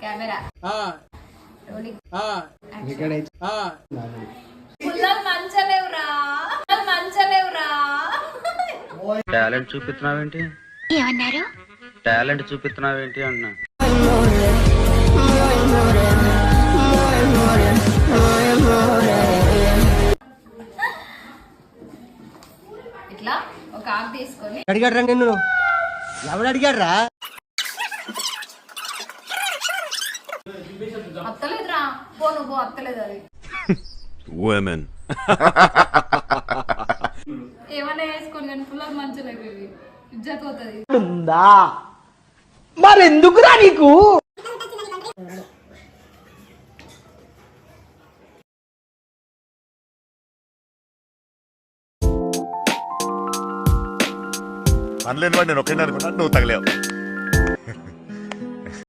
Camera మంచలేవురా talent చూపిస్తున్నావేంటి? ఏమన్నారు? Talent చూపిస్తున్నావేంటి అన్నా. ఇట్లా ఒక ఆకు తీసుకొని అడిగాడ్రా నిన్ను? ఎవడు అడిగాడ్రా? అత్తలేదురా పో నువ్వు అత్తలేదు అది ఏమన్నా వేసుకొని కానీ పుల్లలు మంచలేవు ఇవి ఇజ్జత్ పోతుంది. ఉందా మరెందుకురా నీకు? పనిలేని వాడు నేను ఒకే అనుకున్నా, నువ్వు తగలేవు.